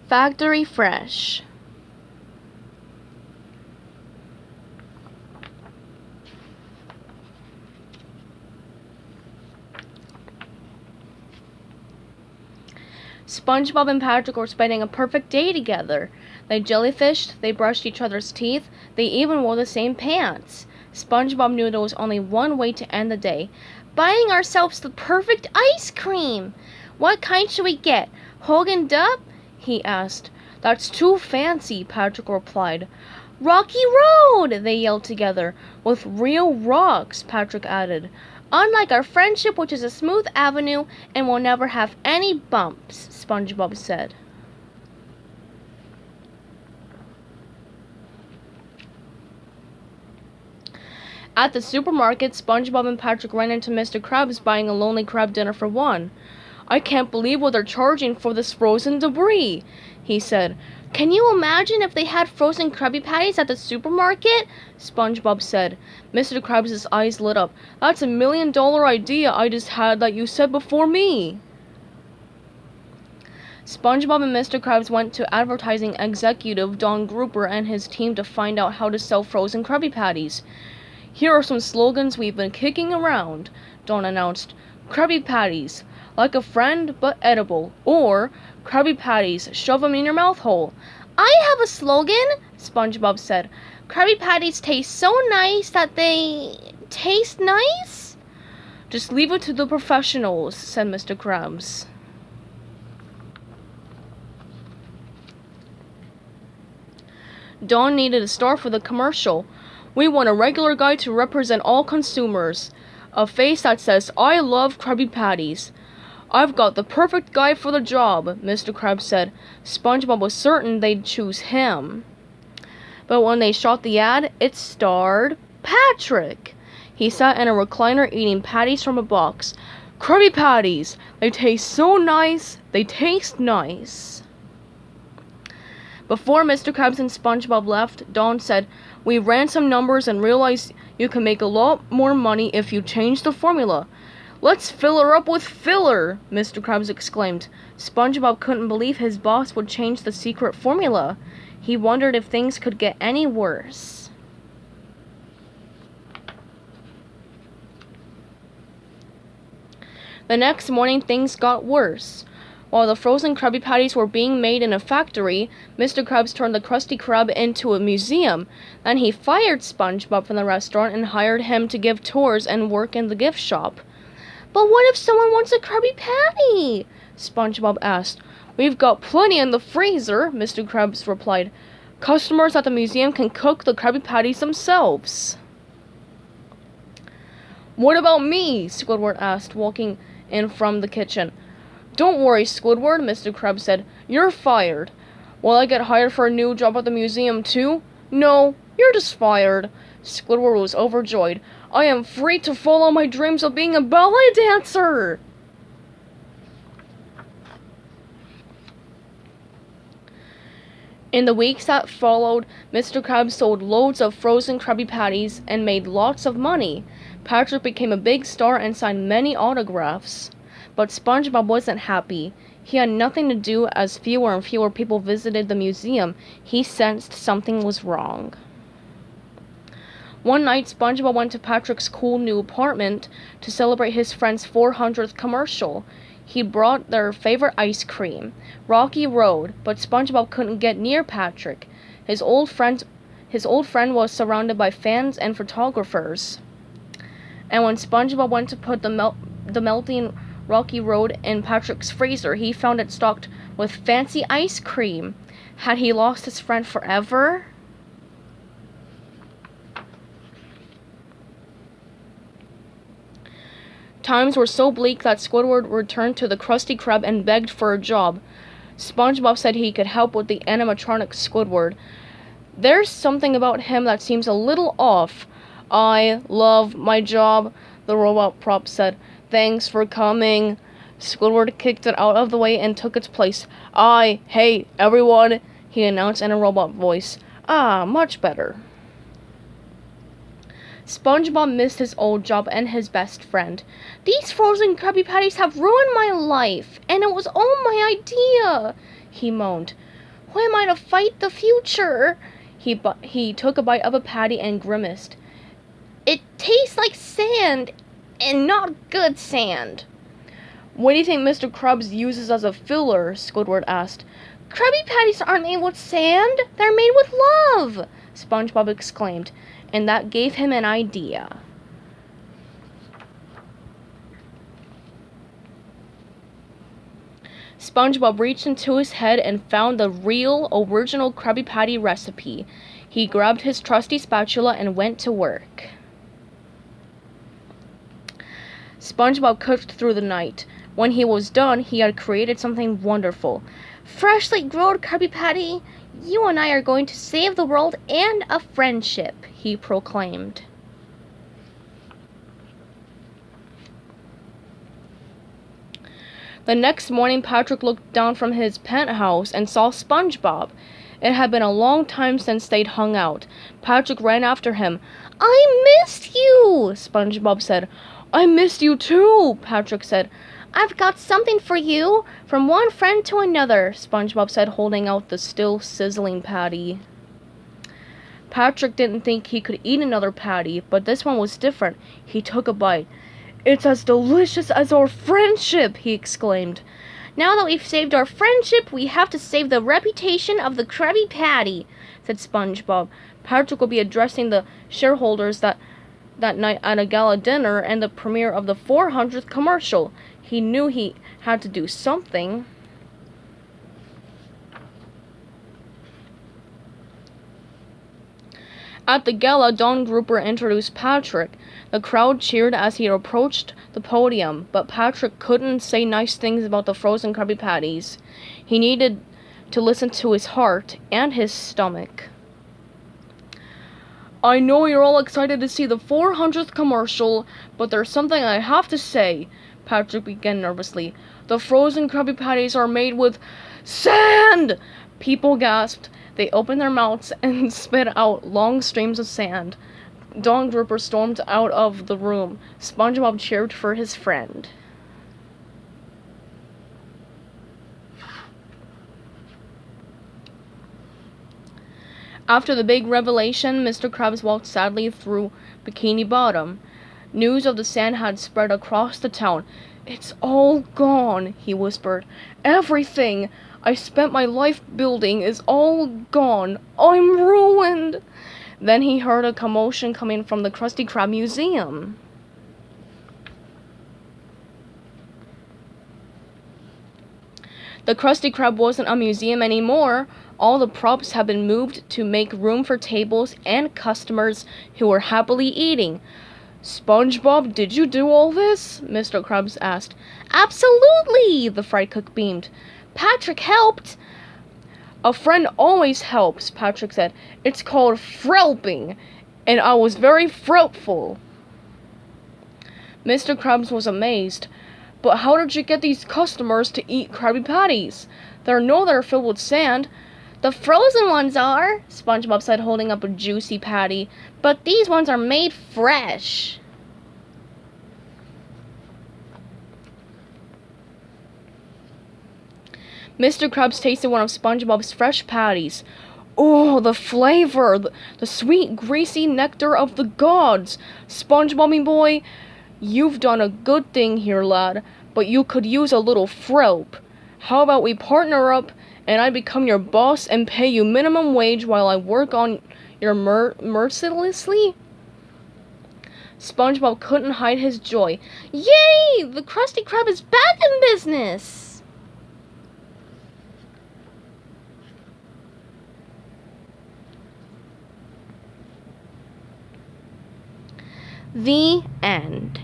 Factory Fresh. SpongeBob and Patrick were spending a perfect day together. They jellyfished, they brushed each other's teeth, they even wore the same pants. SpongeBob knew there was only one way to end the day. Buying ourselves the perfect ice cream! What kind should we get? Hogan Dub? He asked. That's too fancy, Patrick replied. Rocky Road! They yelled together. With real rocks, Patrick added. Unlike our friendship, which is a smooth avenue and will never have any bumps, SpongeBob said. At the supermarket, SpongeBob and Patrick ran into Mr. Krabs buying a lonely crab dinner for one. I can't believe what they're charging for this frozen debris, he said. Can you imagine if they had frozen Krabby Patties at the supermarket? SpongeBob said. Mr. Krabs' eyes lit up. That's $1 million idea I just had that you said before me. SpongeBob and Mr. Krabs went to advertising executive Don Grouper and his team to find out how to sell frozen Krabby Patties. Here are some slogans we've been kicking around, Don announced. Krabby Patties, like a friend but edible, or Krabby Patties, shove 'em in your mouth hole. I have a slogan, SpongeBob said. Krabby Patties taste so nice that they taste nice? Just leave it to the professionals, said Mr. Krabs. Don needed a star for the commercial. We want a regular guy to represent all consumers. A face that says, I love Krabby Patties. I've got the perfect guy for the job, Mr. Krabs said. SpongeBob was certain they'd choose him. But when they shot the ad, it starred Patrick. He sat in a recliner eating patties from a box. Krabby Patties! They taste so nice. They taste nice. Before Mr. Krabs and SpongeBob left, Don said, We ran some numbers and realized you can make a lot more money if you change the formula. Let's fill her up with filler, Mr. Krabs exclaimed. SpongeBob couldn't believe his boss would change the secret formula. He wondered if things could get any worse. The next morning, things got worse. While the frozen Krabby Patties were being made in a factory, Mr. Krabs turned the Krusty Krab into a museum. Then he fired SpongeBob from the restaurant and hired him to give tours and work in the gift shop. But what if someone wants a Krabby Patty? SpongeBob asked. We've got plenty in the freezer, Mr. Krabs replied. Customers at the museum can cook the Krabby Patties themselves. What about me? Squidward asked, walking in from the kitchen. Don't worry, Squidward, Mr. Krabs said. You're fired. Will I get hired for a new job at the museum too? No, you're just fired. Squidward was overjoyed. I am free to follow my dreams of being a ballet dancer! In the weeks that followed, Mr. Krabs sold loads of frozen Krabby Patties and made lots of money. Patrick became a big star and signed many autographs. But SpongeBob wasn't happy. He had nothing to do as fewer and fewer people visited the museum. He sensed something was wrong. One night, SpongeBob went to Patrick's cool new apartment to celebrate his friend's 400th commercial. He brought their favorite ice cream, Rocky Road, but SpongeBob couldn't get near Patrick. His old friend was surrounded by fans and photographers. And when SpongeBob went to put the melting Rocky Road in Patrick's freezer, he found it stocked with fancy ice cream. Had he lost his friend forever? Times were so bleak that Squidward returned to the Krusty Krab and begged for a job. SpongeBob said he could help with the animatronic Squidward. There's something about him that seems a little off. I love my job, the robot prop said. Thanks for coming. Squidward kicked it out of the way and took its place. Hey, everyone, he announced in a robot voice. Much better. SpongeBob missed his old job and his best friend. These frozen Krabby Patties have ruined my life, and it was all my idea, he moaned. Who am I to fight the future? He took a bite of a patty and grimaced. It tastes like sand, and not good sand. What do you think Mr. Krabs uses as a filler? Squidward asked. Krabby Patties aren't made with sand. They're made with love, SpongeBob exclaimed, and that gave him an idea. SpongeBob reached into his head and found the real, original Krabby Patty recipe. He grabbed his trusty spatula and went to work. SpongeBob cooked through the night. When he was done, he had created something wonderful. Freshly grilled Krabby Patty, you and I are going to save the world and a friendship, he proclaimed. The next morning, Patrick looked down from his penthouse and saw SpongeBob. It had been a long time since they'd hung out. Patrick ran after him. I missed you, SpongeBob said. I missed you too, Patrick said. I've got something for you, from one friend to another, SpongeBob said, holding out the still sizzling patty. Patrick didn't think he could eat another patty, but this one was different. He took a bite. It's as delicious as our friendship, he exclaimed. Now that we've saved our friendship, we have to save the reputation of the Krabby Patty, said SpongeBob. Patrick will be addressing the shareholders that night at a gala dinner and the premiere of the 400th commercial. He knew he had to do something. At the gala, Don Grouper introduced Patrick. The crowd cheered as he approached the podium, but Patrick couldn't say nice things about the frozen Krabby Patties. He needed to listen to his heart and his stomach. I know you're all excited to see the 400th commercial, but there's something I have to say, Patrick began nervously. The frozen Krabby Patties are made with sand! People gasped. They opened their mouths and spit out long streams of sand. Don Grouper stormed out of the room. SpongeBob cheered for his friend. After the big revelation, Mr. Krabs walked sadly through Bikini Bottom. News of the sand had spread across the town. It's all gone, he whispered. Everything I spent my life building is all gone. I'm ruined. Then he heard a commotion coming from the Krusty Krab Museum. The Krusty Krab wasn't a museum anymore. All the props had been moved to make room for tables and customers who were happily eating. SpongeBob, did you do all this? Mr. Krabs asked. Absolutely, the Fry Cook beamed. Patrick helped. A friend always helps, Patrick said. It's called frelping, and I was very fruitful. Mr. Krabs was amazed. But how did you get these customers to eat Krabby Patties? They're filled with sand. The frozen ones are, SpongeBob said, holding up a juicy patty. But these ones are made fresh. Mr. Krabs tasted one of SpongeBob's fresh patties. Oh, the flavor! The sweet, greasy nectar of the gods! SpongeBobby boy, you've done a good thing here, lad, but you could use a little frelp. How about we partner up, and I become your boss and pay you minimum wage while I work on your mercilessly? SpongeBob couldn't hide his joy. Yay! The Krusty Krab is back in business! The end.